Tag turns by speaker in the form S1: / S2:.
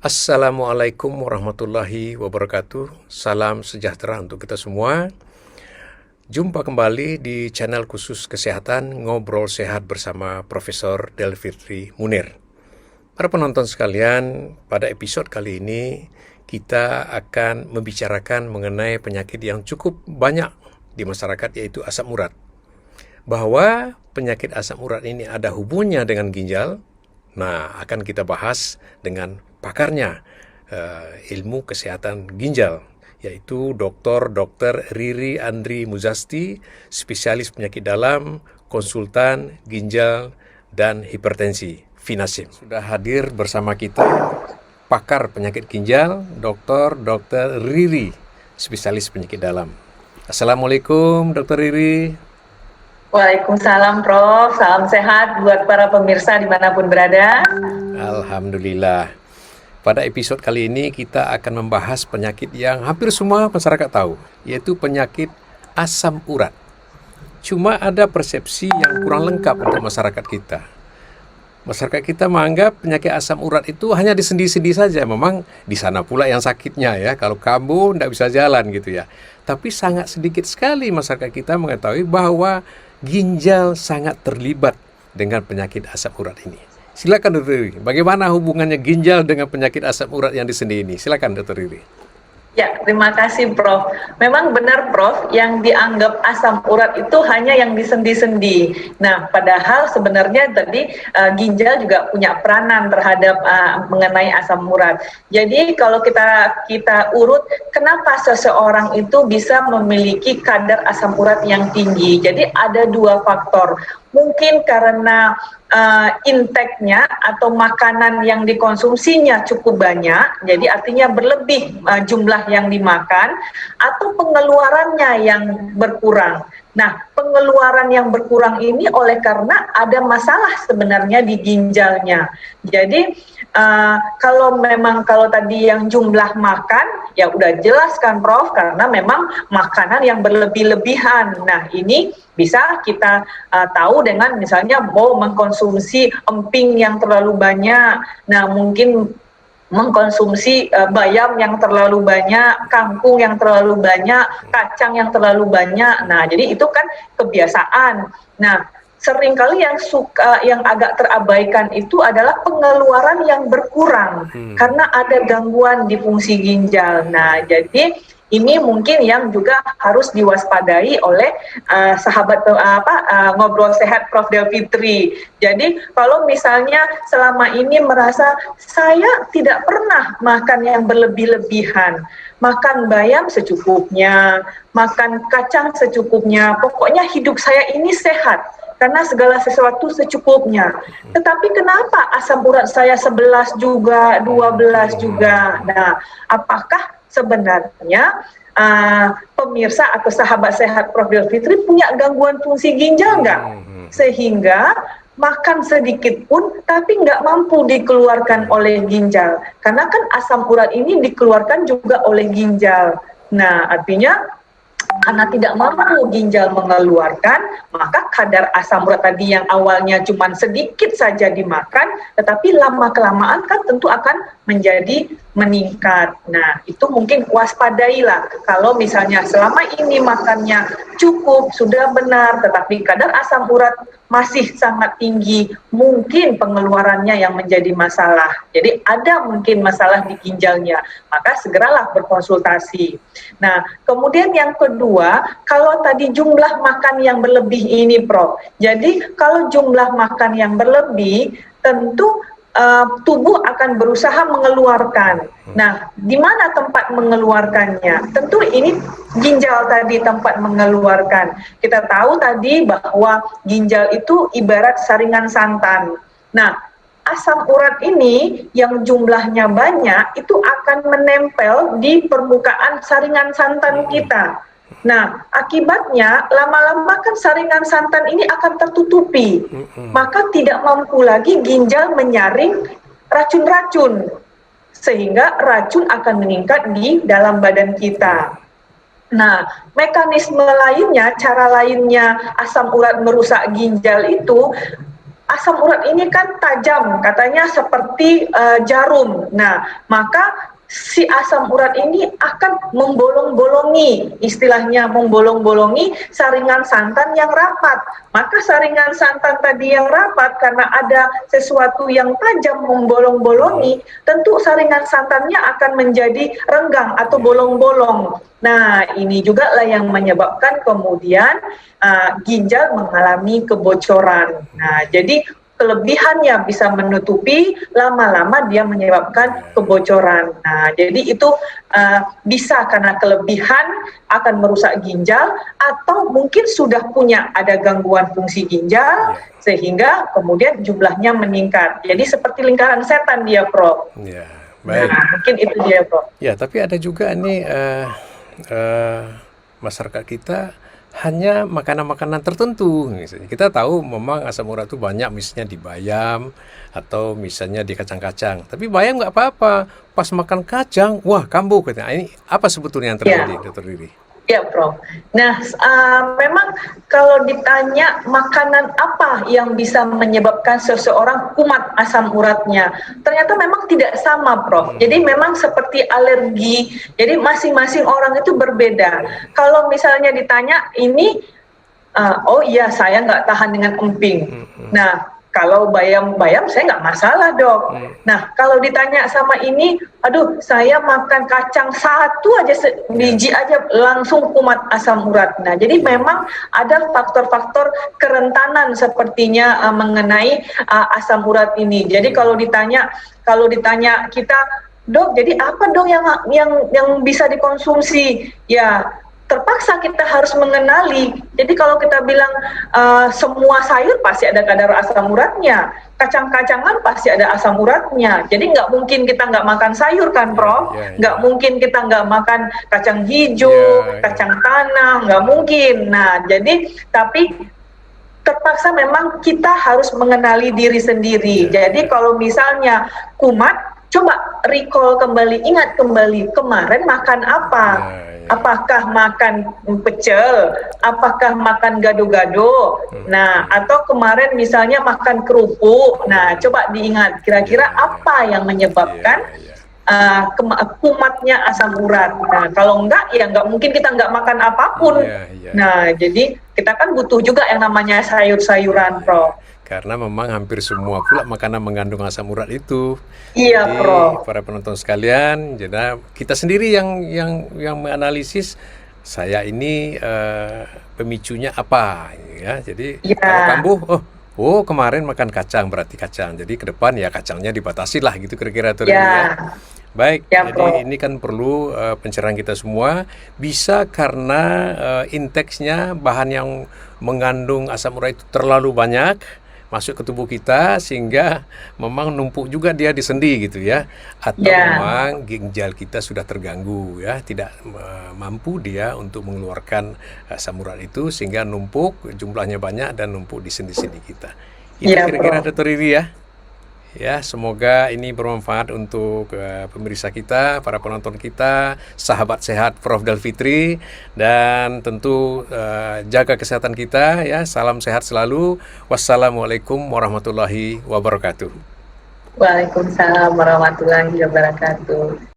S1: Assalamualaikum warahmatullahi wabarakatuh. Salam sejahtera untuk kita semua. Jumpa kembali di channel khusus kesehatan Ngobrol Sehat bersama Profesor Delfitri Munir. Para penonton sekalian, pada episode kali ini kita akan membicarakan mengenai penyakit yang cukup banyak di masyarakat, yaitu asam urat. Bahwa penyakit asam urat ini ada hubungannya dengan ginjal. Nah, akan kita bahas dengan pakarnya ilmu kesehatan ginjal, yaitu Dr. Riri Andri Muzasti, spesialis penyakit dalam, konsultan ginjal dan hipertensi, Vinasim. Sudah hadir bersama kita pakar penyakit ginjal, Dr. Riri, spesialis penyakit dalam. Assalamualaikum, Dr. Riri.
S2: Waalaikumsalam, Prof. Salam sehat buat para pemirsa dimanapun berada.
S1: Alhamdulillah. Pada episode kali ini kita akan membahas penyakit yang hampir semua masyarakat tahu, yaitu penyakit asam urat. Cuma ada persepsi yang kurang lengkap untuk masyarakat kita. Masyarakat kita menganggap penyakit asam urat itu hanya di sendi-sendi saja. Memang di sana pula yang sakitnya ya. Kalau kambuh tidak bisa jalan gitu ya. Tapi sangat sedikit sekali masyarakat kita mengetahui bahwa ginjal sangat terlibat dengan penyakit asam urat ini. Silakan Dr. Riri, bagaimana hubungannya ginjal dengan penyakit asam urat yang di sendi ini? Silakan Dr. Riri.
S2: Ya, terima kasih, Prof. Memang benar, Prof, yang dianggap asam urat itu hanya yang di sendi-sendi. Nah, padahal sebenarnya tadi ginjal juga punya peranan terhadap mengenai asam urat. Jadi kalau kita urut, kenapa seseorang itu bisa memiliki kadar asam urat yang tinggi? Jadi ada dua faktor. Mungkin karena intake-nya atau makanan yang dikonsumsinya cukup banyak, jadi artinya berlebih jumlah yang dimakan, atau pengeluarannya yang berkurang. Nah, pengeluaran yang berkurang ini oleh karena ada masalah sebenarnya di ginjalnya. Jadi kalau tadi yang jumlah makan, ya udah jelas kan Prof, karena memang makanan yang berlebih-lebihan. Nah, ini bisa kita tahu dengan misalnya mengkonsumsi emping yang terlalu banyak. Nah, mungkin mengkonsumsi bayam yang terlalu banyak, kangkung yang terlalu banyak, kacang yang terlalu banyak. Nah, jadi itu kan kebiasaan. Nah, seringkali yang agak terabaikan itu adalah pengeluaran yang berkurang karena ada gangguan di fungsi ginjal. Nah, jadi ini mungkin yang juga harus diwaspadai oleh sahabat ngobrol sehat Prof. Delfitri. Jadi kalau misalnya selama ini merasa saya tidak pernah makan yang berlebih-lebihan, makan bayam secukupnya, makan kacang secukupnya, pokoknya hidup saya ini sehat karena segala sesuatu secukupnya. Tetapi kenapa asam urat saya 11 juga, 12 juga? Nah, apakah sebenarnya pemirsa atau sahabat sehat Prof. Delfitri punya gangguan fungsi ginjal nggak? Sehingga makan sedikit pun tapi nggak mampu dikeluarkan oleh ginjal. Karena kan asam urat ini dikeluarkan juga oleh ginjal. Nah, artinya karena tidak mampu ginjal mengeluarkan, maka kadar asam urat tadi yang awalnya cuma sedikit saja dimakan, tetapi lama-kelamaan kan tentu akan menjadi meningkat. Nah, itu mungkin waspadailah kalau misalnya selama ini makannya cukup, sudah benar, tetapi kadar asam urat masih sangat tinggi, mungkin pengeluarannya yang menjadi masalah. Jadi ada mungkin masalah di ginjalnya, maka segeralah berkonsultasi. Nah, kemudian yang kedua, kalau tadi jumlah makan yang berlebih ini, Prof. Jadi kalau jumlah makan yang berlebih, tentu tubuh akan berusaha mengeluarkan. Nah, di mana tempat mengeluarkannya? Tentu ini ginjal tadi tempat mengeluarkan. Kita tahu tadi bahwa ginjal itu ibarat saringan santan. Nah, asam urat ini yang jumlahnya banyak itu akan menempel di permukaan saringan santan kita. Nah, akibatnya lama-lama kan saringan santan ini akan tertutupi, maka tidak mampu lagi ginjal menyaring racun-racun, sehingga racun akan meningkat di dalam badan kita. Nah, mekanisme lainnya, cara lainnya asam urat merusak ginjal itu asam urat ini kan tajam, katanya seperti jarum. Nah, maka si asam urat ini akan membolong-bolongi, istilahnya membolong-bolongi saringan santan yang rapat. Maka saringan santan tadi yang rapat karena ada sesuatu yang tajam membolong-bolongi, tentu saringan santannya akan menjadi renggang atau bolong-bolong. Nah, ini juga lah yang menyebabkan kemudian ginjal mengalami kebocoran. Nah, jadi kelebihannya bisa menutupi, lama-lama dia menyebabkan kebocoran. Nah, jadi itu bisa karena kelebihan akan merusak ginjal, atau mungkin sudah punya ada gangguan fungsi ginjal sehingga kemudian jumlahnya meningkat. Jadi seperti lingkaran setan dia, Prof.
S1: Ya, baik.
S2: Nah, mungkin itu dia, Prof.
S1: Ya, tapi ada juga nih masyarakat kita hanya makanan-makanan tertentu. Misalnya, kita tahu memang asam urat itu banyak, misalnya di bayam atau misalnya di kacang-kacang. Tapi bayam nggak apa-apa. Pas makan kacang, wah kambuh. Ini apa sebetulnya yang terjadi, Dr. Riri?
S2: Ya, Prof. Nah, memang kalau ditanya makanan apa yang bisa menyebabkan seseorang kumat asam uratnya, ternyata memang tidak sama, Prof. Jadi memang seperti alergi, jadi masing-masing orang itu berbeda. Kalau misalnya ditanya ini, oh iya saya nggak tahan dengan emping. Nah, kalau bayam-bayam saya nggak masalah, Dok. Nah, kalau ditanya sama ini, aduh saya makan kacang satu aja, biji aja langsung kumat asam urat. Nah, jadi memang ada faktor-faktor kerentanan sepertinya mengenai asam urat ini. Jadi kalau ditanya kita, Dok, jadi apa dong yang bisa dikonsumsi? Ya, terpaksa kita harus mengenali. Jadi kalau kita bilang semua sayur pasti ada kadar asam uratnya, kacang-kacangan pasti ada asam uratnya. Jadi nggak mungkin kita nggak makan sayur kan, Prof? Nggak mungkin kita nggak makan kacang hijau, kacang tanah, nggak mungkin. Nah, jadi tapi terpaksa memang kita harus mengenali diri sendiri. Jadi kalau misalnya kumat, coba recall kembali, ingat kembali kemarin makan apa. Apakah makan pecel? Apakah makan gado-gado? Nah, atau kemarin misalnya makan kerupuk. Nah, coba diingat kira-kira apa yang menyebabkan kumatnya asam urat. Nah, kalau enggak, ya enggak mungkin kita enggak makan apapun. Nah, jadi kita kan butuh juga yang namanya sayur-sayuran, Prof.
S1: Karena memang hampir semua pula makanan mengandung asam urat itu.
S2: Iya,
S1: jadi,
S2: Prof.
S1: para penonton sekalian, jadi kita sendiri yang menganalisis saya ini pemicunya apa, ya. Jadi kalau kambuh, oh kemarin makan kacang berarti kacang. Jadi ke depan ya kacangnya dibatasi lah gitu kira-kira tuh ya. Baik, jadi ini kan perlu pencerahan kita semua. Bisa karena indeksnya bahan yang mengandung asam urat itu terlalu banyak masuk ke tubuh kita sehingga memang numpuk juga dia di sendi gitu ya, atau memang ginjal kita sudah terganggu ya, tidak mampu dia untuk mengeluarkan asam urat itu sehingga numpuk, jumlahnya banyak dan numpuk di sendi-sendi kita. Itu kira-kira Dr. Riri ya. Ya, semoga ini bermanfaat untuk pemirsa kita, para penonton kita, sahabat sehat Prof. Delfitri, dan tentu jaga kesehatan kita ya. Salam sehat selalu. Wassalamualaikum warahmatullahi wabarakatuh.
S2: Waalaikumsalam warahmatullahi wabarakatuh.